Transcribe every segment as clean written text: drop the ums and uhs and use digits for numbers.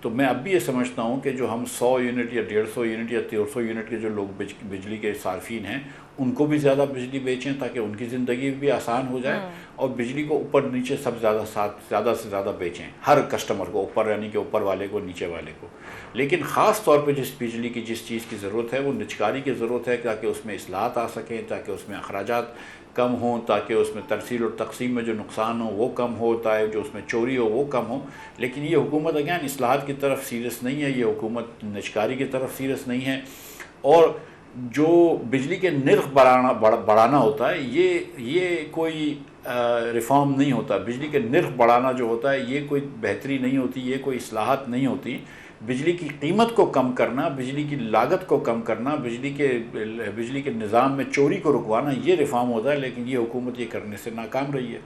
تو میں اب بھی یہ سمجھتا ہوں کہ جو ہم 100 یونٹ یا 150 یونٹ یا 300 یونٹ کے جو لوگ بجلی کے صارفین ہیں ان کو بھی زیادہ بجلی بیچیں تاکہ ان کی زندگی بھی آسان ہو جائے، اور بجلی کو اوپر نیچے سب زیادہ سے زیادہ بیچیں ہر کسٹمر کو، اوپر یعنی کہ اوپر والے کو نیچے والے کو. لیکن خاص طور پہ جس بجلی کی جس چیز کی ضرورت ہے وہ نجکاری کی ضرورت ہے، تاکہ اس میں اصلاحات آ سکیں، تاکہ اس میں اخراجات کم ہوں، تاکہ اس میں ترسیل اور تقسیم میں جو نقصان ہو وہ کم ہوتا ہے، جو اس میں چوری ہو وہ کم ہو. لیکن یہ حکومت اگین اصلاحات کی طرف سیریس نہیں ہے، یہ حکومت نجکاری کی طرف سیریس نہیں ہے. اور جو بجلی کے نرخ بڑھانا ہوتا ہے یہ کوئی ریفارم نہیں ہوتا. بجلی کے نرخ بڑھانا جو ہوتا ہے یہ کوئی بہتری نہیں ہوتی، یہ کوئی اصلاحات نہیں ہوتی. بجلی کی قیمت کو کم کرنا، بجلی کی لاگت کو کم کرنا، بجلی کے نظام میں چوری کو رکوانا، یہ ریفارم ہوتا ہے. لیکن یہ حکومت یہ کرنے سے ناکام رہی ہے.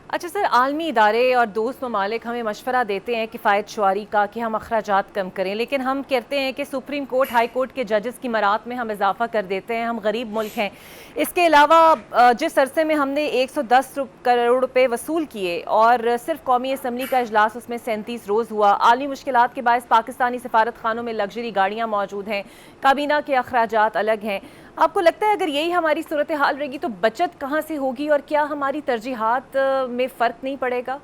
اچھا سر، عالمی ادارے اور دوست ممالک ہمیں مشورہ دیتے ہیں کفایت شعاری کا کہ ہم اخراجات کم کریں، لیکن ہم کہتے ہیں کہ سپریم کورٹ ہائی کورٹ کے ججز کی مرات میں ہم اضافہ کر دیتے ہیں، ہم غریب ملک ہیں. اس کے علاوہ جس عرصے میں ہم نے 110 کروڑ روپے وصول کیے اور صرف قومی اسمبلی کا اجلاس اس میں 37 روز ہوا، عالمی مشکلات کے باعث پاکستانی سفارت خانوں میں لگژری گاڑیاں موجود ہیں، کابینہ کے اخراجات الگ ہیں. آپ کو لگتا ہے اگر یہی ہماری صورتحال رہے گی تو بچت کہاں سے ہوگی، اور کیا ہماری ترجیحات میں فرق نہیں پڑے گا؟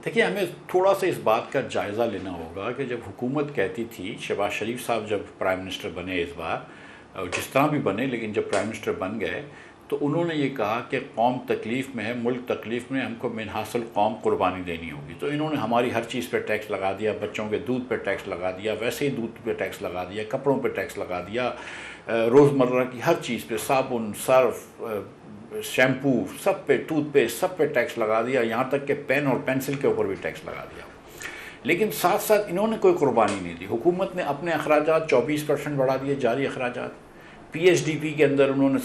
دیکھیے، ہمیں تھوڑا سا اس بات کا جائزہ لینا ہوگا کہ جب حکومت کہتی تھی، شہباز شریف صاحب جب پرائم منسٹر بنے اس بار، جس طرح بھی بنے لیکن جب پرائم منسٹر بن گئے تو انہوں نے یہ کہا کہ قوم تکلیف میں ہے، ملک تکلیف میں، ہم کو من حاصل قوم قربانی دینی ہوگی. تو انہوں نے ہماری ہر چیز پہ ٹیکس لگا دیا، بچوں کے دودھ پہ ٹیکس لگا دیا، ویسے ہی دودھ پہ ٹیکس لگا دیا، کپڑوں پہ ٹیکس لگا دیا، روزمرہ کی ہر چیز پہ، صابن، سرف، شیمپو، سب پہ، ٹوتھ پیسٹ، سب پہ ٹیکس لگا دیا، یہاں تک کہ پین اور پینسل کے اوپر بھی ٹیکس لگا دیا. لیکن ساتھ ساتھ انہوں نے کوئی قربانی نہیں دی. حکومت نے اپنے اخراجات 24% بڑھا دیے، جاری اخراجات. پی ایچ ڈی پی کے اندر انہوں نے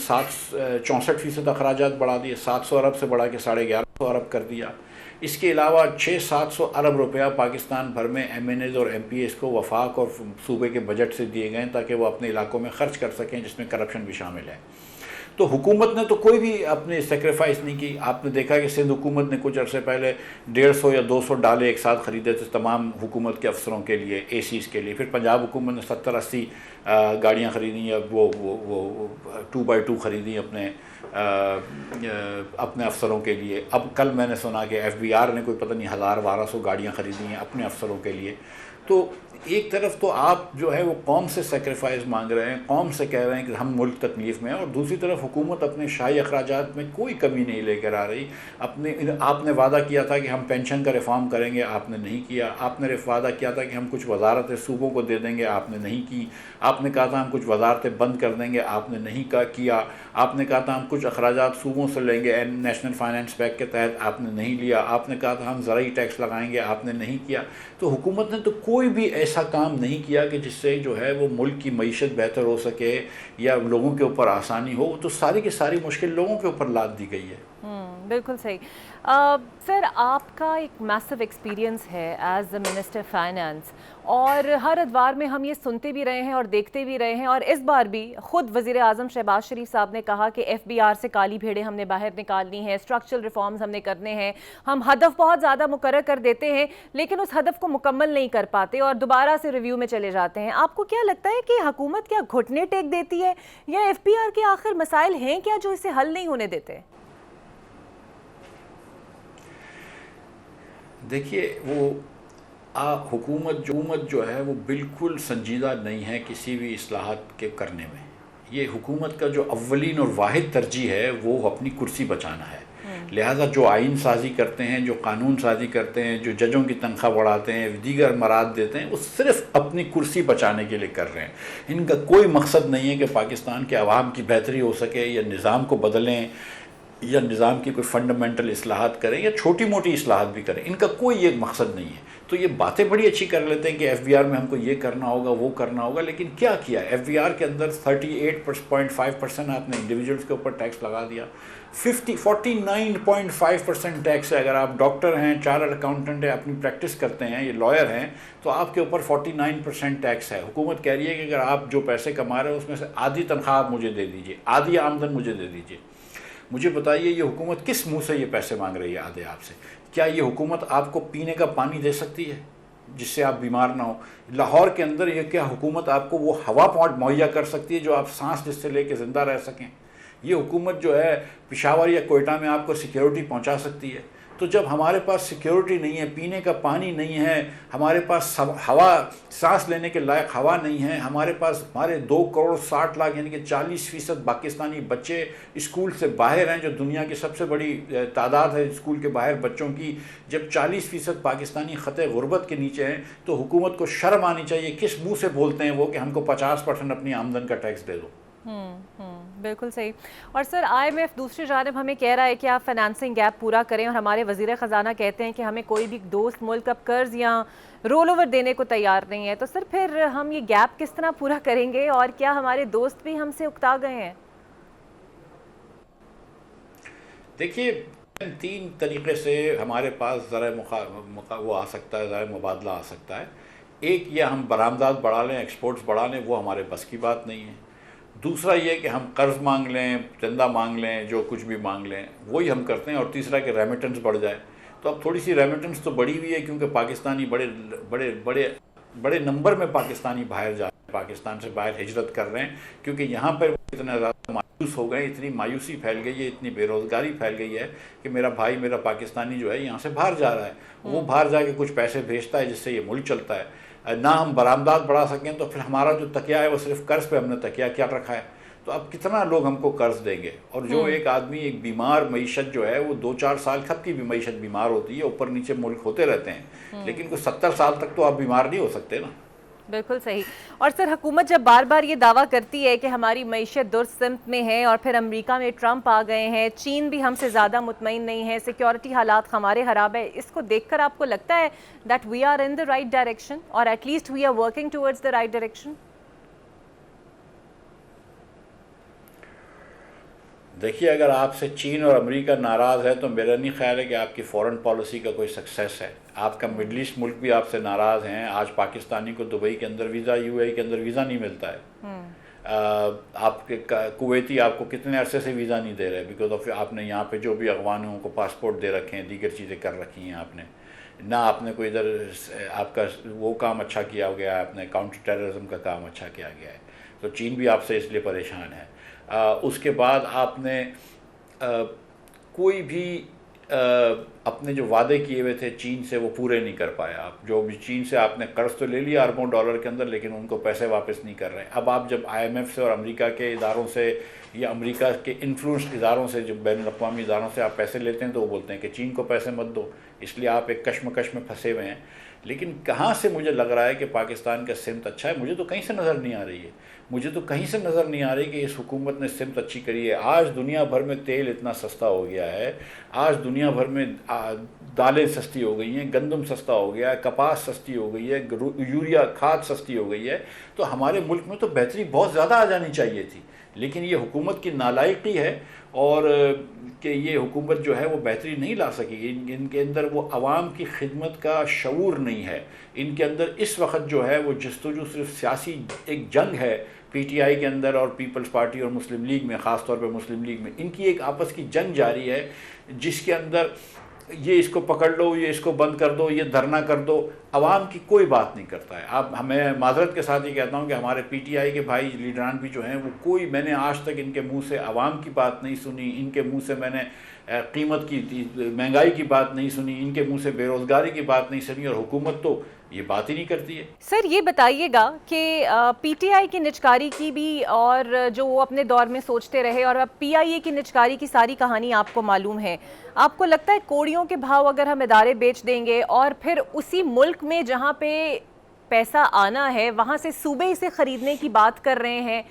64% اخراجات بڑھا دیے، 700 ارب سے بڑھا کے 1150 ارب کر دیا. اس کے علاوہ 600-700 ارب روپیہ پاکستان بھر میں ایم این ایز اور ایم پی ایز کو وفاق اور صوبے کے بجٹ سے دیے گئے تاکہ وہ اپنے علاقوں میں خرچ کر سکیں، جس میں کرپشن بھی شامل ہے. تو حکومت نے تو کوئی بھی اپنے سیکریفائس نہیں کی. آپ نے دیکھا کہ سندھ حکومت نے کچھ عرصے پہلے 150 یا 200 ڈالے ایک ساتھ خریدے تھے تمام حکومت کے افسروں کے لیے، اے سیز کے لیے. پھر پنجاب حکومت نے 70-80 گاڑیاں خریدیں یا وہ 2x2 خریدیں اپنے افسروں کے لیے. اب کل میں نے سنا کہ ایف بی آر نے کوئی پتہ نہیں 1000-1200 گاڑیاں خریدی ہیں اپنے افسروں کے لیے. تو ایک طرف تو آپ جو ہے وہ قوم سے سیکریفائز مانگ رہے ہیں، قوم سے کہہ رہے ہیں کہ ہم ملک تکلیف میں ہیں، اور دوسری طرف حکومت اپنے شاہی اخراجات میں کوئی کمی نہیں لے کر آ رہی. آپ نے وعدہ کیا تھا کہ ہم پینشن کا ریفارم کریں گے، آپ نے نہیں کیا. آپ نے وعدہ کیا تھا کہ ہم کچھ وزارتیں صوبوں کو دے دیں گے، آپ نے نہیں کی. آپ نے کہا تھا ہم کچھ وزارتیں بند کر دیں گے، آپ نے نہیں کیا. آپ نے کہا تھا ہم کچھ اخراجات صوبوں سے لیں گے نیشنل فائنانس پیک کے تحت، آپ نے نہیں لیا. آپ نے کہا تھا ہم زرعی ٹیکس لگائیں گے، آپ نے نہیں کیا. تو حکومت نے تو کوئی بھی ایسا کام نہیں کیا کہ جس سے جو ہے وہ ملک کی معیشت بہتر ہو سکے یا لوگوں کے اوپر آسانی ہو. تو ساری کی ساری مشکل لوگوں کے اوپر لاد دی گئی ہے. بالکل صحیح. سر، آپ کا ایک میسو ایکسپیرینس ہے ایز اے منسٹر فائنانس، اور ہر ادوار میں ہم یہ سنتے بھی رہے ہیں اور دیکھتے بھی رہے ہیں، اور اس بار بھی خود وزیر اعظم شہباز شریف صاحب نے کہا کہ ایف بی آر سے کالی بھیڑیں ہم نے باہر نکالنی ہیں، اسٹرکچرل ریفارمز ہم نے کرنے ہیں. ہم ہدف بہت زیادہ مقرر کر دیتے ہیں لیکن اس ہدف کو مکمل نہیں کر پاتے اور دوبارہ سے ریویو میں چلے جاتے ہیں. آپ کو کیا لگتا ہے کہ حکومت کیا گھٹنے ٹیک دیتی ہے، یا ایف بی آر کے آخر مسائل ہیں کیا جو اسے حل نہیں ہونے دیتے؟ دیکھیے، وہ حکومت جو ہے وہ بالکل سنجیدہ نہیں ہے کسی بھی اصلاحات کے کرنے میں. یہ حکومت کا جو اولین اور واحد ترجیح ہے وہ اپنی کرسی بچانا ہے. لہٰذا جو آئین سازی کرتے ہیں، جو قانون سازی کرتے ہیں، جو ججوں کی تنخواہ بڑھاتے ہیں، دیگر مراد دیتے ہیں، وہ صرف اپنی کرسی بچانے کے لیے کر رہے ہیں. ان کا کوئی مقصد نہیں ہے کہ پاکستان کے عوام کی بہتری ہو سکے، یا نظام کو بدلیں، یا نظام کی کوئی فنڈامنٹل اصلاحات کریں، یا چھوٹی موٹی اصلاحات بھی کریں. ان کا کوئی ایک مقصد نہیں ہے. تو یہ باتیں بڑی اچھی کر لیتے ہیں کہ ایف بی آر میں ہم کو یہ کرنا ہوگا، وہ کرنا ہوگا، لیکن کیا کیا؟ ایف بی آر کے اندر 38.5% آپ نے انڈیویجولس کے اوپر ٹیکس لگا دیا. 49.5% ٹیکس ہے. اگر آپ ڈاکٹر ہیں، چارٹرڈ اکاؤنٹنٹ ہیں، اپنی پریکٹس کرتے ہیں، یہ لائر ہیں، تو آپ کے اوپر 49% ٹیکس ہے. حکومت کہہ رہی ہے کہ اگر آپ جو پیسے کما رہے ہیں اس میں سے آدھی تنخواہ آپ مجھے دے دیجیے، آدھی آمدن مجھے دے دیجیے. مجھے بتائیے یہ حکومت کس منہ سے یہ پیسے مانگ رہی ہے آدھے آپ سے؟ کیا یہ حکومت آپ کو پینے کا پانی دے سکتی ہے جس سے آپ بیمار نہ ہو؟ لاہور کے اندر یہ کیا حکومت آپ کو وہ ہوا مہیا کر سکتی ہے جو آپ سانس جس سے لے کے زندہ رہ سکیں؟ یہ حکومت جو ہے پشاور یا کوئٹہ میں آپ کو سیکیورٹی پہنچا سکتی ہے؟ تو جب ہمارے پاس سیکیورٹی نہیں ہے، پینے کا پانی نہیں ہے، ہمارے پاس ہوا سانس لینے کے لائق ہوا نہیں ہے، ہمارے پاس ہمارے 2.60 کروڑ یعنی کہ 40% پاکستانی بچے اسکول سے باہر ہیں، جو دنیا کی سب سے بڑی تعداد ہے اسکول کے باہر بچوں کی، جب 40% پاکستانی خطے غربت کے نیچے ہیں تو حکومت کو شرم آنی چاہیے۔ کس منہ سے بولتے ہیں وہ کہ ہم کو 50% اپنی آمدن کا ٹیکس دے دو؟ بالکل صحیح۔ اور سر IMF دوسری جانب ہمیں کہہ رہا ہے کہ آپ فائنانسنگ گیپ پورا کریں، اور ہمارے وزیر خزانہ کہتے ہیں کہ ہمیں کوئی بھی دوست ملک اب قرض یا رول اوور دینے کو تیار نہیں ہے۔ تو سر پھر ہم یہ گیپ کس طرح پورا کریں گے، اور کیا ہمارے دوست بھی ہم سے اکتا گئے ہیں؟ دیکھیے 3 طریقے سے ہمارے پاس ذرائع وہ آ سکتا ہے، ذرائع مبادلہ آ سکتا ہے۔ ایک یہ ہم برآمدات بڑھا لیں، ایکسپورٹس بڑھا لیں، وہ ہمارے بس کی بات نہیں ہے۔ دوسرا یہ کہ ہم قرض مانگ لیں، چندہ مانگ لیں، جو کچھ بھی مانگ لیں وہی ہم کرتے ہیں۔ اور تیسرا کہ ریمیٹنس بڑھ جائے۔ تو اب تھوڑی سی ریمیٹنس تو بڑھی ہوئی ہے کیونکہ پاکستانی بڑے نمبر میں پاکستانی باہر جا رہے ہیں، پاکستان سے باہر ہجرت کر رہے ہیں، کیونکہ یہاں پر اتنا زیادہ مایوس ہو گئے، اتنی مایوسی پھیل گئی ہے، اتنی بے روزگاری پھیل گئی ہے کہ میرا بھائی، میرا پاکستانی جو ہے یہاں سے باہر جا رہا ہے، وہ باہر جا کے کچھ پیسے بھیجتا ہے جس سے یہ ملک چلتا ہے۔ نہ ہم برآمدات بڑھا سکیں تو پھر ہمارا جو تکیہ ہے وہ صرف قرض پہ ہم نے تکیہ کیا رکھا ہے۔ تو اب کتنا لوگ ہم کو قرض دیں گے؟ اور جو ایک آدمی ایک بیمار معیشت جو ہے وہ 2-4 سال کب کی بھی معیشت بیمار ہوتی ہے، اوپر نیچے ملک ہوتے رہتے ہیں، لیکن کوئی 70 سال تک تو آپ بیمار نہیں ہو سکتے نا۔ بالکل صحیح۔ اور سر حکومت جب بار بار یہ دعویٰ کرتی ہے کہ ہماری معیشت درست سمت میں ہے، اور پھر امریکہ میں ٹرمپ آ گئے ہیں، چین بھی ہم سے زیادہ مطمئن نہیں ہے، سیکیورٹی حالات ہمارے خراب ہے، اس کو دیکھ کر آپ کو لگتا ہے that we are in the right direction, اور at least we are working towards the right direction? دیکھیے اگر آپ سے چین اور امریکہ ناراض ہے تو میرا نہیں خیال ہے کہ آپ کی فورن پالیسی کا کوئی سکسیس ہے۔ آپ کا مڈل ایسٹ ملک بھی آپ سے ناراض ہیں۔ آج پاکستانی کو دبئی کے اندر ویزا، UAE کے اندر ویزا نہیں ملتا ہے۔ آپ کے کویتی آپ کو کتنے عرصے سے ویزا نہیں دے رہے، بیکاز آف آپ نے یہاں پہ جو بھی افغانوں کو پاسپورٹ دے رکھے ہیں، دیگر چیزیں کر رکھی ہیں آپ نے، نہ آپ نے کوئی ادھر آپ کا وہ کام اچھا کیا گیا ہے، آپ نے کاؤنٹر ٹیررزم کا کام اچھا کیا گیا ہے۔ تو چین بھی آپ سے اس لیے پریشان ہے۔ اس کے بعد آپ نے کوئی بھی اپنے جو وعدے کیے ہوئے تھے چین سے وہ پورے نہیں کر پائے۔ آپ جو بھی چین سے آپ نے قرض تو لے لیا اربوں ڈالر کے اندر، لیکن ان کو پیسے واپس نہیں کر رہے۔ اب آپ جب IMF سے اور امریکہ کے اداروں سے یا امریکہ کے انفلوئنس اداروں سے، جو بین الاقوامی اداروں سے آپ پیسے لیتے ہیں تو وہ بولتے ہیں کہ چین کو پیسے مت دو، اس لیے آپ ایک کشمکش میں پھنسے ہوئے ہیں۔ لیکن کہاں سے مجھے لگ رہا ہے کہ پاکستان کا سمت اچھا ہے؟ مجھے تو کہیں سے نظر نہیں آ رہی ہے۔ مجھے تو کہیں سے نظر نہیں آ رہی کہ اس حکومت نے سمت اچھی کری ہے۔ آج دنیا بھر میں تیل اتنا سستا ہو گیا ہے، آج دنیا بھر میں دالیں سستی ہو گئی ہیں، گندم سستا ہو گیا ہے، کپاس سستی ہو گئی ہے، یوریا کھاد سستی ہو گئی ہے۔ تو ہمارے ملک میں تو بہتری بہت زیادہ آ جانی چاہیے تھی، لیکن یہ حکومت کی نالائقی ہے اور کہ یہ حکومت جو ہے وہ بہتری نہیں لا سکی۔ ان کے اندر وہ عوام کی خدمت کا شعور نہیں ہے۔ ان کے اندر اس وقت جو ہے وہ جستجو صرف سیاسی ایک جنگ ہے PTI کے اندر اور پیپلز پارٹی اور مسلم لیگ میں، خاص طور پہ مسلم لیگ میں، ان کی ایک آپس کی جنگ جاری ہے جس کے اندر یہ اس کو پکڑ لو، یہ اس کو بند کر دو، یہ دھرنا کر دو، عوام کی کوئی بات نہیں کرتا ہے۔ اب ہمیں معذرت کے ساتھ یہ کہتا ہوں کہ ہمارے PTI کے بھائی لیڈران بھی جو ہیں وہ میں نے آج تک ان کے منہ سے عوام کی بات نہیں سنی، ان کے منہ سے میں نے قیمت کی مہنگائی کی بات نہیں سنی، ان کے منہ سے بے روزگاری کی بات نہیں سنی، اور حکومت تو یہ بات ہی نہیں کرتی ہے۔ سر یہ بتائیے گا کہ PTI کی نچکاری کی بھی اور جو وہ اپنے دور میں سوچتے رہے، اور اب PIA کی نچکاری کی ساری کہانی آپ کو معلوم ہے، آپ کو لگتا ہے کوڑیوں کے بھاؤ اگر ہم ادارے بیچ دیں گے اور پھر اسی ملک میں جہاں پہ پیسہ آنا ہے وہاں سے صوبے اسے خریدنے کی بات کر رہے ہیں،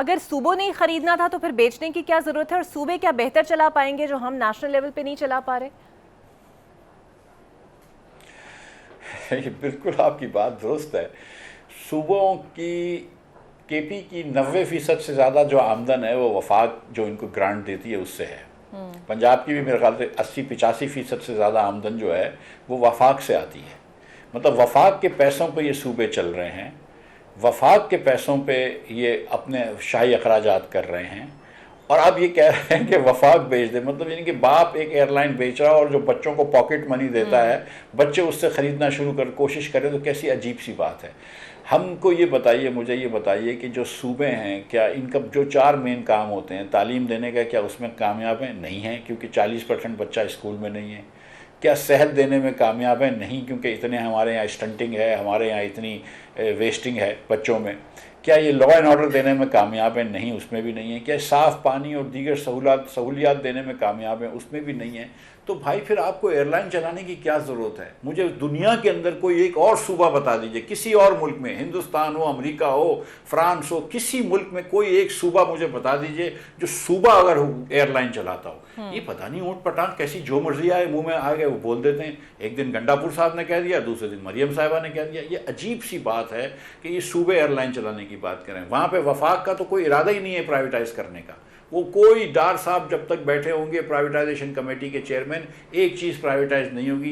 اگر صوبوں نے ہی خریدنا تھا تو پھر بیچنے کی کیا ضرورت ہے، اور صوبے کیا بہتر چلا پائیں گے جو ہم نیشنل لیول پہ نہیں چلا پا رہے؟ بالکل آپ کی بات درست ہے۔ صوبوں کی KP کی 90% سے زیادہ جو آمدن ہے وہ وفاق جو ان کو گرانٹ دیتی ہے اس سے ہے۔ پنجاب کی بھی میرے خیال سے 80-85% سے زیادہ آمدن جو ہے وہ وفاق سے آتی ہے۔ مطلب وفاق کے پیسوں پہ یہ صوبے چل رہے ہیں، وفاق کے پیسوں پہ یہ اپنے شاہی اخراجات کر رہے ہیں، اور اب یہ کہہ رہے ہیں کہ وفاق بیچ دیں، مطلب یعنی کہ باپ ایک ایئر لائن بیچ رہا اور جو بچوں کو پاکٹ منی دیتا ہے بچے اس سے خریدنا شروع کوشش کریں، تو کیسی عجیب سی بات ہے۔ ہم کو یہ بتائیے، مجھے یہ بتائیے کہ جو صوبے ہیں، کیا ان کا جو 4 مین کام ہوتے ہیں، تعلیم دینے کا، کیا اس میں کامیاب ہیں؟ نہیں ہیں، کیونکہ 40% بچہ اسکول میں نہیں ہے۔ کیا صحت دینے میں کامیاب ہیں؟ نہیں، کیونکہ اتنے ہمارے یہاں اسٹنٹنگ ہے، ہمارے یہاں اتنی ویسٹنگ ہے بچوں میں۔ کیا یہ لا اینڈ آرڈر دینے میں کامیاب ہیں؟ نہیں، اس میں بھی نہیں ہے۔ کیا صاف پانی اور دیگر سہولیات دینے میں کامیاب ہیں؟ اس میں بھی نہیں ہے۔ تو بھائی پھر آپ کو ایئر لائن چلانے کی کیا ضرورت ہے؟ مجھے دنیا کے اندر کوئی ایک اور صوبہ بتا دیجئے، کسی اور ملک میں، ہندوستان ہو، امریکہ ہو، فرانس ہو، کسی ملک میں کوئی ایک صوبہ مجھے بتا دیجئے جو صوبہ اگر ایئر لائن چلاتا ہو۔ یہ پتہ نہیں اونٹ پٹانگ کیسی جو مرضی آئے منہ میں آ گئے وہ بول دیتے ہیں۔ ایک دن گنڈاپور صاحب نے کہہ دیا، دوسرے دن مریم صاحبہ نے کہہ دیا۔ یہ عجیب سی بات ہے کہ یہ صوبے ایئر لائن چلانے کی بات کریں۔ وہاں پہ وفاق کا تو کوئی ارادہ ہی نہیں ہے پرائیویٹائز کرنے کا۔ وہ کوئی ڈار صاحب جب تک بیٹھے ہوں گے پرائیویٹائزیشن کمیٹی کے چیئرمین، ایک چیز پرائیویٹائز نہیں ہوگی۔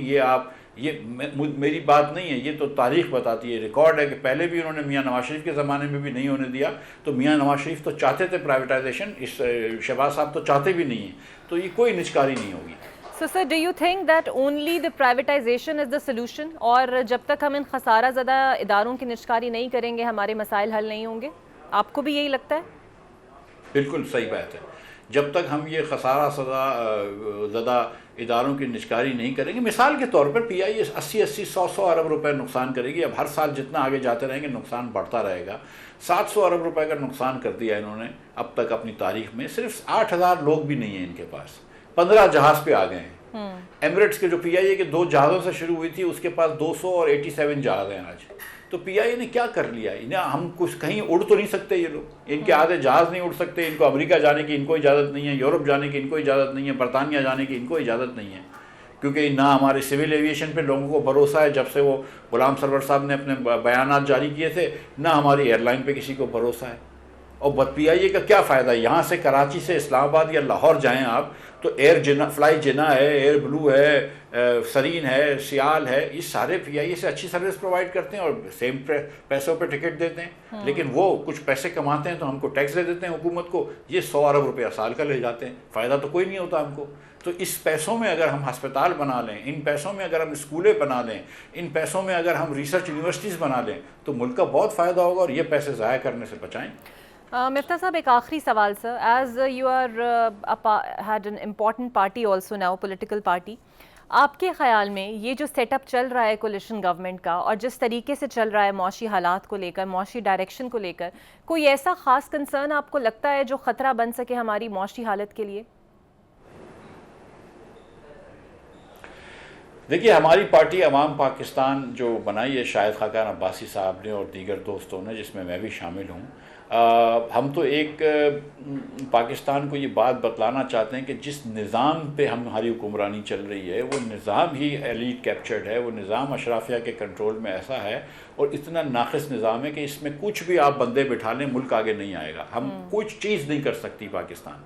یہ میری بات نہیں ہے، یہ تو تاریخ بتاتی ہے، ریکارڈ ہے کہ پہلے بھی انہوں نے میاں نواز شریف کے زمانے میں بھی نہیں ہونے دیا، تو میاں نواز شریف تو چاہتے تھے پرائیویٹائزیشن، اس شہباز صاحب تو چاہتے بھی نہیں ہیں، تو یہ کوئی نچکاری نہیں ہوگی۔ So sir, do you think that only the privatization is the solution؟ اور جب تک ہم ان خسارہ زدہ اداروں کی نشکاری نہیں کریں گے ہمارے مسائل حل نہیں ہوں گے؟ آپ کو بھی یہی لگتا ہے؟ بالکل صحیح بات ہے۔ جب تک ہم یہ خسارہ زدہ اداروں کی نچکاری نہیں کریں گے، مثال کے طور پر پی آئی اے 80 100 ارب روپے نقصان کرے گی۔ اب ہر سال جتنا آگے جاتے رہیں گے نقصان بڑھتا رہے گا۔ 700 ارب روپے کا نقصان کر دیا انہوں نے اب تک اپنی تاریخ میں۔ صرف 8000 لوگ بھی نہیں ہیں ان کے پاس، 15 جہاز پہ آ گئے ہیں۔ ایمریٹس کے جو پی آئی اے کے 2 جہازوں سے شروع ہوئی تھی، اس کے پاس 200 اور 87 جہاز ہیں آج۔ تو پی آئی اے نے کیا کر لیا؟ ہم کچھ کہیں اڑ تو نہیں سکتے، یہ لوگ، ان کے آدھے جہاز نہیں اڑ سکتے، ان کو امریکہ جانے کی ان کو اجازت نہیں ہے، یورپ جانے کی ان کو اجازت نہیں ہے، برطانیہ جانے کی ان کو اجازت نہیں ہے، کیونکہ نہ ہمارے سول ایویشن پہ لوگوں کو بھروسہ ہے جب سے وہ غلام سرور صاحب نے اپنے بیانات جاری کیے تھے، نہ ہماری ایئر لائن پہ کسی کو بھروسہ ہے۔ اور پی آئی اے کا کیا فائدہ ہے؟ یہاں سے کراچی سے اسلام آباد یا لاہور جائیں آپ تو فلائی جنا ہے، ایئر بلو ہے، سرین ہے، سیال ہے، یہ سارے پی آئی اے سے اچھی سروس پرووائڈ کرتے ہیں اور سیم پیسوں پہ ٹکٹ دیتے ہیں، لیکن وہ کچھ پیسے کماتے ہیں تو ہم کو ٹیکس دے دیتے ہیں حکومت کو، یہ 100 ارب روپیہ سال کا لے جاتے ہیں، فائدہ تو کوئی نہیں ہوتا ہم کو۔ تو اس پیسوں میں اگر ہم ہسپتال بنا لیں، ان پیسوں میں اگر ہم اسکولیں بنا لیں، ان پیسوں میں اگر ہم ریسرچ یونیورسٹیز بنا لیں تو ملک کا بہت فائدہ ہوگا، اور یہ پیسے ضائع کرنے سے بچائیں۔ مفتاح صاحب، ایک آخری سوال sir, as you head an important party also now, political party, آپ کے خیال میں یہ جو سیٹ اپ چل رہا ہے کولیشن گورنمنٹ کا، اور جس طریقے سے چل رہا ہے معاشی حالات کو لے کر، معاشی ڈائریکشن کو لے کر، کوئی ایسا خاص کنسرن آپ کو لگتا ہے جو خطرہ بن سکے ہماری معاشی حالت کے لیے؟ دیکھیے، ہماری پارٹی عوام پاکستان جو بنائی ہے شاہد خاقان عباسی صاحب نے اور دیگر دوستوں نے، جس میں میں بھی شامل ہوں، ہم تو ایک پاکستان کو یہ بات بتلانا چاہتے ہیں کہ جس نظام پہ ہماری حکمرانی چل رہی ہے وہ نظام ہی ایلیٹ کیپچرڈ ہے، وہ نظام اشرافیہ کے کنٹرول میں ایسا ہے اور اتنا ناقص نظام ہے کہ اس میں کچھ بھی آپ بندے بٹھا لیں ملک آگے نہیں آئے گا۔ ہم کچھ چیز نہیں کر سکتی پاکستان۔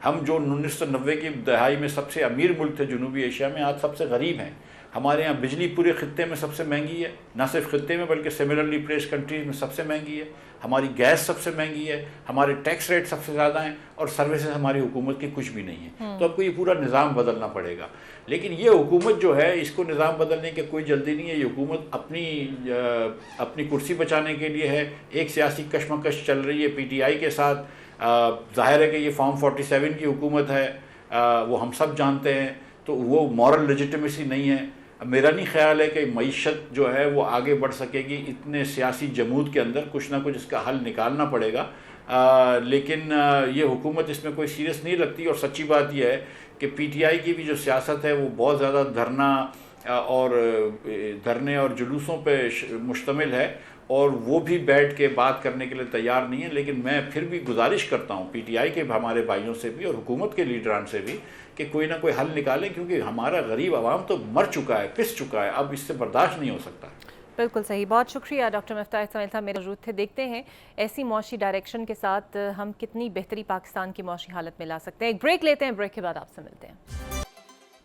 ہم جو 1990 کی دہائی میں سب سے امیر ملک تھے جنوبی ایشیا میں، آج سب سے غریب ہیں۔ ہمارے یہاں بجلی پورے خطے میں سب سے مہنگی ہے، نہ صرف خطے میں بلکہ سملرلی پلیسڈ کنٹریز میں سب سے مہنگی ہے۔ ہماری گیس سب سے مہنگی ہے، ہمارے ٹیکس ریٹ سب سے زیادہ ہیں، اور سروسز ہماری حکومت کی کچھ بھی نہیں ہے۔ تو اب کو یہ پورا نظام بدلنا پڑے گا، لیکن یہ حکومت جو ہے اس کو نظام بدلنے کی کوئی جلدی نہیں ہے۔ یہ حکومت اپنی کرسی بچانے کے لیے ہے۔ ایک سیاسی کشمکش چل رہی ہے پی ٹی آئی کے ساتھ، ظاہر ہے کہ یہ فارم 47 کی حکومت ہے، وہ ہم سب جانتے ہیں، تو وہ مورل لیجیٹمیسی نہیں ہے۔ میرا نہیں خیال ہے کہ معیشت جو ہے وہ آگے بڑھ سکے گی اتنے سیاسی جمود کے اندر، کچھ نہ کچھ اس کا حل نکالنا پڑے گا، لیکن یہ حکومت اس میں کوئی سیریس نہیں لگتی۔ اور سچی بات یہ ہے کہ پی ٹی آئی کی بھی جو سیاست ہے وہ بہت زیادہ دھرنے اور جلوسوں پہ مشتمل ہے، اور وہ بھی بیٹھ کے بات کرنے کے لیے تیار نہیں ہے۔ لیکن میں پھر بھی گزارش کرتا ہوں پی ٹی آئی کے ہمارے بھائیوں سے بھی اور حکومت کے لیڈران سے بھی کہ کوئی نہ کوئی حل نکالیں، کیونکہ ہمارا غریب عوام تو مر چکا ہے، پس چکا ہے، اب اس سے برداشت نہیں ہو سکتا۔ بالکل صحیح، بہت شکریہ ڈاکٹر مفتاح اسماعیل صاحب میرے موجود تھے۔ دیکھتے ہیں ایسی معاشی ڈائریکشن کے ساتھ ہم کتنی بہتری پاکستان کی معاشی حالت میں لا سکتے ہیں۔ ایک بریک لیتے ہیں، بریک کے بعد آپ سے ملتے ہیں۔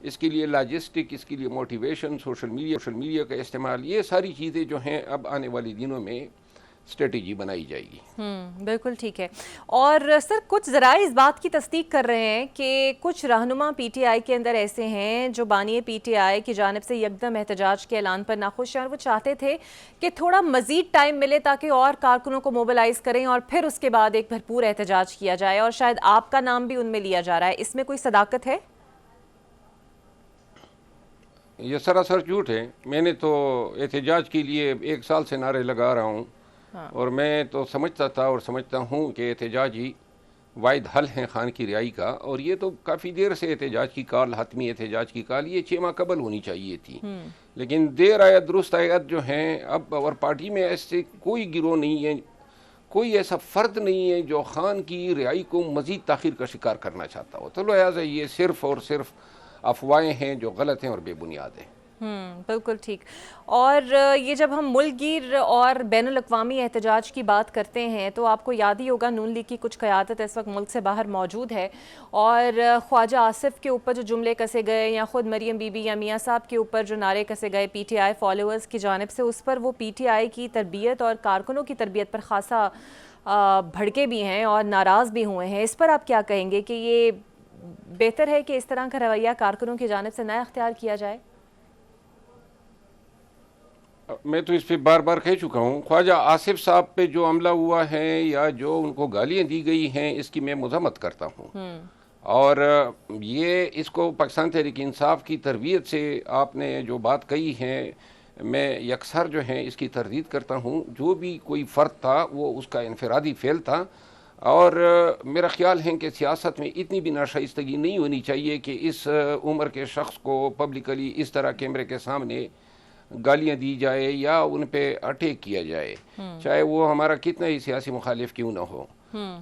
اس کے لیے لاجسٹک، اس کے لیے موٹیویشن، سوشل میڈیا کا استعمال، یہ ساری چیزیں جو ہیں اب آنے والی دنوں میں اسٹریٹجی بنائی جائے گی۔ بالکل ٹھیک ہے۔ اور سر کچھ ذرائع اس بات کی تصدیق کر رہے ہیں کہ کچھ رہنما پی ٹی آئی کے اندر ایسے ہیں جو بانی پی ٹی آئی کی جانب سے یکدم احتجاج کے اعلان پر ناخوش ہیں، اور وہ چاہتے تھے کہ تھوڑا مزید ٹائم ملے تاکہ اور کارکنوں کو موبلائز کریں اور پھر اس کے بعد ایک بھرپور احتجاج کیا جائے، اور شاید آپ کا نام بھی ان میں لیا جا رہا ہے۔ اس میں کوئی صداقت ہے؟ یہ سراسر جھوٹ ہے۔ میں نے تو احتجاج کے لیے 1 سال سے نعرے لگا رہا ہوں، اور میں تو سمجھتا تھا اور سمجھتا ہوں کہ احتجاج ہی واحد حل ہیں خان کی رہائی کا، اور یہ تو کافی دیر سے احتجاج کی کال، حتمی احتجاج کی کال یہ 6 ماہ قبل ہونی چاہیے تھی، لیکن دیر آیت درست آیت جو ہیں اب، اور پارٹی میں ایسے کوئی گروہ نہیں ہے، کوئی ایسا فرد نہیں ہے جو خان کی رہائی کو مزید تاخیر کا شکار کرنا چاہتا ہو، تو لہٰذا یہ صرف اور صرف افواہیں ہیں جو غلط ہیں اور بے بنیاد ہیں۔ بالکل ٹھیک۔ اور یہ جب ہم ملک گیر اور بین الاقوامی احتجاج کی بات کرتے ہیں تو آپ کو یاد ہی ہوگا نون لیگ کی کچھ قیادت اس وقت ملک سے باہر موجود ہے، اور خواجہ آصف کے اوپر جو جملے کسے گئے، یا خود مریم بی بی یا میاں صاحب کے اوپر جو نعرے کسے گئے پی ٹی آئی فالوورز کی جانب سے، اس پر وہ پی ٹی آئی کی تربیت اور کارکنوں کی تربیت پر خاصا بھڑکے بھی ہیں اور ناراض بھی ہوئے ہیں۔ اس پر آپ کیا کہیں گے کہ یہ بہتر ہے کہ اس طرح کا رویہ کارکنوں کی جانب سے نہ اختیار کیا جائے؟ میں تو اس پہ بار بار کہہ چکا ہوں، خواجہ آصف صاحب پہ جو عملہ ہوا ہے یا جو ان کو گالیاں دی گئی ہیں، اس کی میں مذمت کرتا ہوں، اور یہ اس کو پاکستان تحریک انصاف کی تربیت سے آپ نے جو بات کہی ہے، میں یکسر جو ہیں اس کی تردید کرتا ہوں۔ جو بھی کوئی فرد تھا وہ اس کا انفرادی فعل تھا، اور میرا خیال ہے کہ سیاست میں اتنی بھی ناشائستگی نہیں ہونی چاہیے کہ اس عمر کے شخص کو پبلکلی اس طرح کیمرے کے سامنے گالیاں دی جائے یا ان پہ اٹیک کیا جائے، چاہے وہ ہمارا کتنا ہی سیاسی مخالف کیوں نہ ہو۔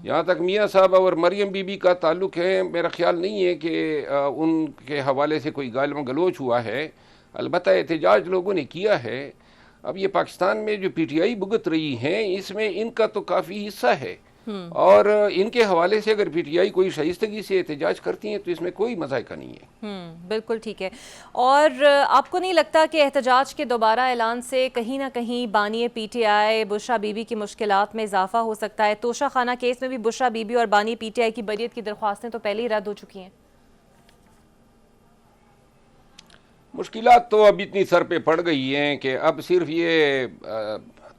جہاں تک میاں صاحب اور مریم بی بی کا تعلق ہے، میرا خیال نہیں ہے کہ ان کے حوالے سے کوئی گال گلوچ ہوا ہے، البتہ احتجاج لوگوں نے کیا ہے۔ اب یہ پاکستان میں جو پی ٹی آئی بھگت رہی ہیں، اس میں ان کا تو کافی حصہ ہے، اور ان کے حوالے سے اگر پی ٹی آئی کوئی شائستگی سے احتجاج کرتی ہیں تو اس میں کوئی مذائقہ نہیں ہے۔ بالکل ٹھیک ہے۔ اور آپ کو نہیں لگتا کہ احتجاج کے دوبارہ اعلان سے کہیں نہ کہیں بانی پی T I Bushra be be کی مشکلات میں اضافہ ہو سکتا ہے؟ توشہ خانہ کیس میں بھی بشرا بی بی اور بانی پی ٹی آئی کی بریت کی درخواستیں تو پہلے ہی رد ہو چکی ہیں۔ مشکلات تو اب اتنی سر پہ پڑ گئی ہیں کہ اب صرف یہ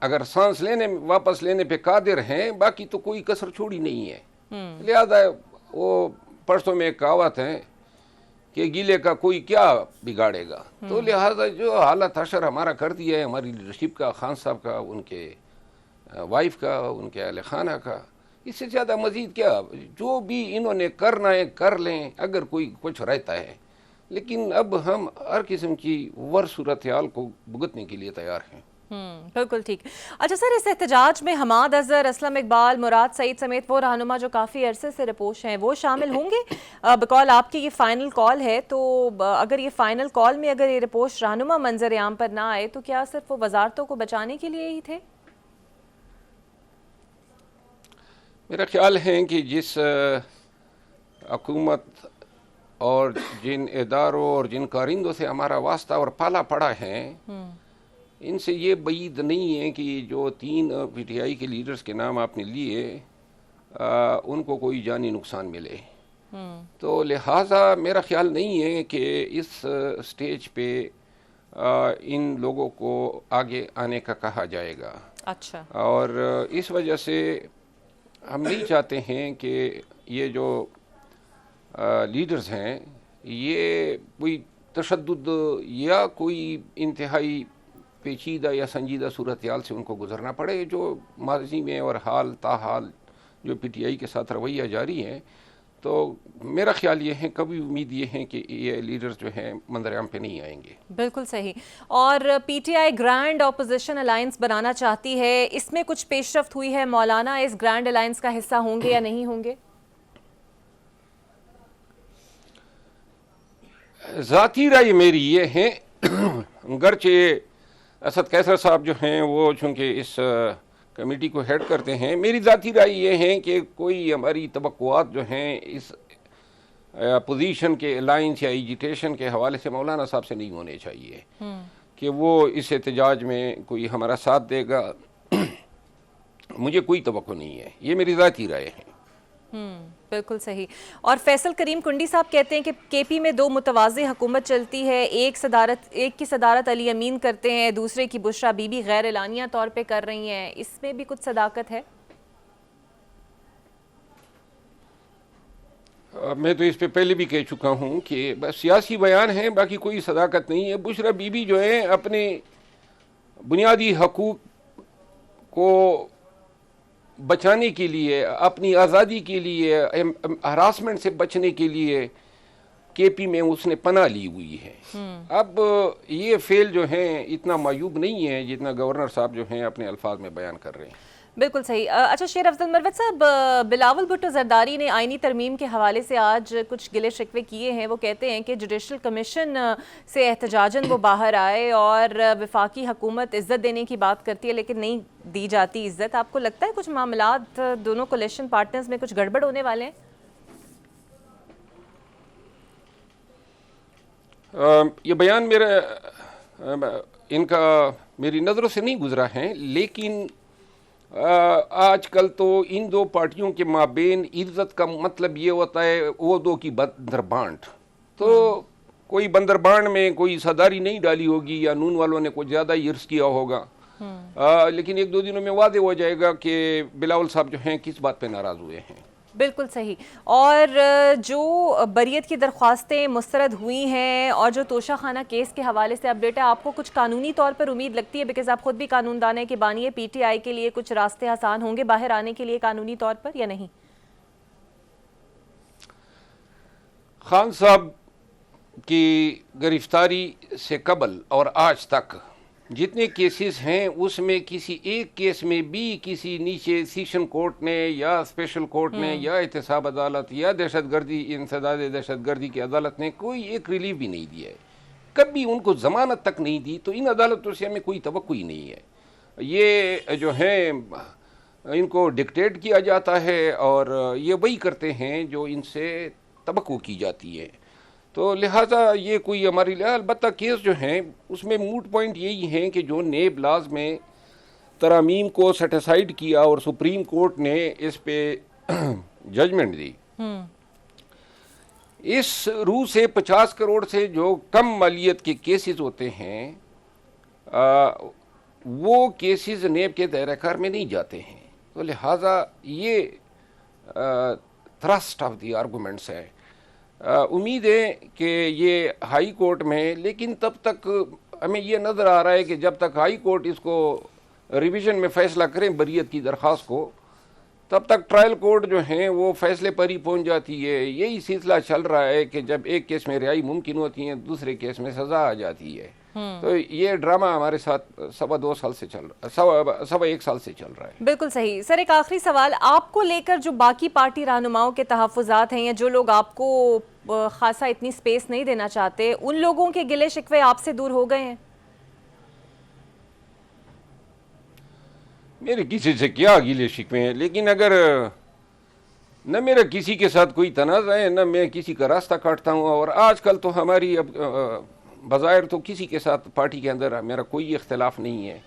اگر سانس لینے واپس لینے پہ قادر ہیں، باقی تو کوئی کسر چھوڑی نہیں ہے۔ لہذا وہ پرسوں میں ایک کہاوت ہے کہ گیلے کا کوئی کیا بگاڑے گا، تو لہذا جو حالت حشر ہمارا کر دیا ہے، ہماری لیڈرشپ کا، خان صاحب کا، ان کے وائف کا، ان کے اہل خانہ کا، اس سے زیادہ مزید کیا؟ جو بھی انہوں نے کرنا ہے کر لیں اگر کوئی کچھ رہتا ہے، لیکن اب ہم ہر قسم کی صورتحال کو بھگتنے کے لیے تیار ہیں۔ بالکل ٹھیک۔ اچھا سر، اس احتجاج میں حماد اظہر، اسلم اقبال، مراد سعید سمیت وہ رہنما جو کافی عرصے سے رپوش ہیں، وہ شامل ہوں گے؟ بقول آپ کی یہ فائنل کال ہے، تو اگر یہ فائنل کال میں اگر یہ رپوش رہنما منظر عام پر نہ آئے تو کیا صرف وہ وزارتوں کو بچانے کے لیے ہی تھے؟ میرا خیال ہے کہ جس حکومت اور جن اداروں اور جن کارندوں سے ہمارا واسطہ اور پالا پڑا ہے، ان سے یہ بعید نہیں ہے کہ جو 3 پی ٹی آئی کے لیڈرز کے نام آپ نے لیے، ان کو کوئی جانی نقصان ملے، تو لہٰذا میرا خیال نہیں ہے کہ اس سٹیج پہ ان لوگوں کو آگے آنے کا کہا جائے گا۔ اچھا۔ اور اس وجہ سے ہم نہیں چاہتے ہیں کہ یہ جو لیڈرز ہیں یہ کوئی تشدد یا کوئی انتہائی پیچیدہ یا سنجیدہ صورتحال سے ان کو گزرنا پڑے، جو ماضی میں اور حال تاحال جو پی ٹی آئی کے ساتھ رویہ جاری ہے۔ تو میرا خیال یہ ہے، کبھی امید یہ ہے کہ یہ لیڈرز جو ہیں منظر عام پہ نہیں آئیں گے۔ بالکل صحیح۔ اور P T I grand opposition alliance بنانا چاہتی ہے، اس میں کچھ پیش رفت ہوئی ہے؟ مولانا اس گرینڈ الائنس کا حصہ ہوں گے یا نہیں ہوں گے؟ ذاتی رائے میری یہ ہے، گرچہ اسد قیصر صاحب جو ہیں وہ چونکہ اس کمیٹی کو ہیڈ کرتے ہیں، میری ذاتی رائے یہ ہے کہ کوئی ہماری توقعات جو ہیں اس پوزیشن کے الائنس یا ایجیٹیشن کے حوالے سے مولانا صاحب سے نہیں ہونے چاہیے کہ وہ اس احتجاج میں کوئی ہمارا ساتھ دے گا. مجھے کوئی توقع نہیں ہے, یہ میری ذاتی رائے ہے. بالکل صحیح. اور فیصل کریم کنڈی صاحب کہتے ہیں کہ کے پی میں 2 متوازی حکومت چلتی ہے, ایک کی صدارت علی امین کرتے ہیں, دوسرے کی بشرا بی بی غیر اعلانیہ طور پہ کر رہی ہیں, اس میں بھی کچھ صداقت ہے؟ میں تو اس پہ پہلے بھی کہہ چکا ہوں کہ بس سیاسی بیان ہے, باقی کوئی صداقت نہیں ہے. بشرا بی بی جو ہے اپنے بنیادی حقوق کو بچانے کے لیے, اپنی آزادی کے لیے, ہراسمنٹ سے بچنے کے لیے کے پی میں اس نے پناہ لی ہوئی ہے. اب یہ فعل جو ہیں اتنا معیوب نہیں ہے جتنا گورنر صاحب جو ہیں اپنے الفاظ میں بیان کر رہے ہیں. بالکل صحیح. اچھا شیر افضل مروت صاحب, بلاول بھٹو زرداری نے آئینی ترمیم کے حوالے سے آج کچھ گلے شکوے کیے ہیں. وہ کہتے ہیں کہ جوڈیشل کمیشن سے احتجاجاً وہ باہر آئے اور وفاقی حکومت عزت دینے کی بات کرتی ہے لیکن نہیں دی جاتی عزت. آپ کو لگتا ہے کچھ معاملات دونوں کولیشن پارٹنرز میں کچھ گڑبڑ ہونے والے ہیں؟ یہ بیان ان کا میری نظروں سے نہیں گزرا ہے, لیکن آج کل تو ان 2 پارٹیوں کے مابین عزت کا مطلب یہ ہوتا ہے وہ 2 کی بندر بانٹ. تو کوئی بندر بانٹ میں کوئی صداری نہیں ڈالی ہوگی یا نون والوں نے کچھ زیادہ ہی عرض کیا ہوگا, لیکن 1-2 دنوں میں واضح ہو جائے گا کہ بلاول صاحب جو ہیں کس بات پہ ناراض ہوئے ہیں. بالکل صحیح. اور جو بریت کی درخواستیں مسترد ہوئی ہیں اور جو توشہ خانہ کیس کے حوالے سے اپڈیٹ ہے, آپ کو کچھ قانونی طور پر امید لگتی ہے, بیکاز آپ خود بھی قانون دان ہیں, کہ بانی ہے پی ٹی آئی کے لیے کچھ راستے آسان ہوں گے باہر آنے کے لیے قانونی طور پر یا نہیں؟ خان صاحب کی گرفتاری سے قبل اور آج تک جتنے کیسز ہیں اس میں کسی ایک کیس میں بھی کسی نیچے سیشن کورٹ نے یا اسپیشل کورٹ نے یا احتساب عدالت یا دہشت گردی انسداد دہشت گردی کی عدالت نے کوئی ایک ریلیف بھی نہیں دیا ہے, کبھی ان کو ضمانت تک نہیں دی. تو ان عدالتوں سے ہمیں کوئی توقع ہی نہیں ہے. یہ جو ہیں ان کو ڈکٹیٹ کیا جاتا ہے اور یہ وہی کرتے ہیں جو ان سے توقع کی جاتی ہے. تو لہٰذا یہ کوئی ہماری لیے, البتہ کیس جو ہیں اس میں موٹ پوائنٹ یہی ہیں کہ جو نیب لاز میں ترامیم کو سیٹیسائیڈ کیا اور سپریم کورٹ نے اس پہ ججمنٹ دی, اس روح سے 50 کروڑ سے جو کم مالیت کے کیسز ہوتے ہیں وہ کیسز نیب کے دائرہ کار میں نہیں جاتے ہیں. تو لہٰذا یہ تھرسٹ آف دی آرگومنٹس ہے. امید ہے کہ یہ ہائی کورٹ میں, لیکن تب تک ہمیں یہ نظر آ رہا ہے کہ جب تک ہائی کورٹ اس کو ریویژن میں فیصلہ کریں بریت کی درخواست کو, تب تک ٹرائل کورٹ جو ہیں وہ فیصلے پر ہی پہنچ جاتی ہے. یہی سلسلہ چل رہا ہے کہ جب ایک کیس میں رہائی ممکن ہوتی ہے دوسرے کیس میں سزا آ جاتی ہے. تو یہ ڈرامہ ہمارے ساتھ 1.25 سال سے چل رہا ہے. بالکل صحیح. سر ایک آخری سوال, آپ کو لے کر جو باقی پارٹی رہنماؤں کے تحفظات ہیں یا جو لوگ آپ کو خاصا اتنی سپیس نہیں دینا چاہتے, ان لوگوں کے گلے شکوے آپ سے دور ہو گئے ہیں؟ میرے کسی سے کیا گلے شکوے ہیں, لیکن اگر نہ میرا کسی کے ساتھ کوئی تنازع ہے نہ میں کسی کا راستہ کاٹتا ہوں, اور آج کل تو ہماری اب بظاہر تو کسی کے ساتھ پارٹی کے اندر میرا کوئی اختلاف نہیں ہے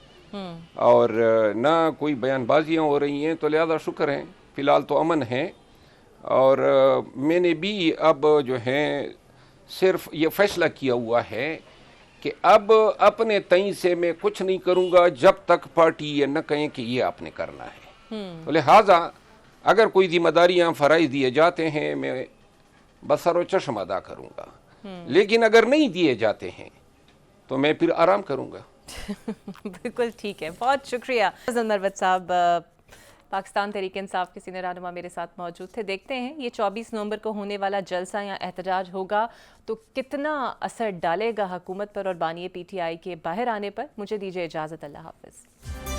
اور نہ کوئی بیان بازیاں ہو رہی ہیں, تو لہذا شکر ہے فی الحال تو امن ہے. اور میں نے بھی اب جو ہے صرف یہ فیصلہ کیا ہوا ہے کہ اب اپنے تئیں سے میں کچھ نہیں کروں گا جب تک پارٹی یہ نہ کہیں کہ یہ آپ نے کرنا ہے. تو لہٰذا اگر کوئی ذمہ داریاں فرائض دیے جاتے ہیں میں بسر و چشم ادا کروں گا, لیکن اگر نہیں دیے جاتے ہیں تو میں پھر آرام کروں گا. بالکل ٹھیک ہے, بہت شکریہ. افضل مروت صاحب پاکستان تحریک انصاف کے سینئر رہنما میرے ساتھ موجود تھے. دیکھتے ہیں یہ 24 نومبر کو ہونے والا جلسہ یا احتجاج ہوگا تو کتنا اثر ڈالے گا حکومت پر اور بانی پی ٹی آئی کے باہر آنے پر. مجھے دیجیے اجازت, اللہ حافظ.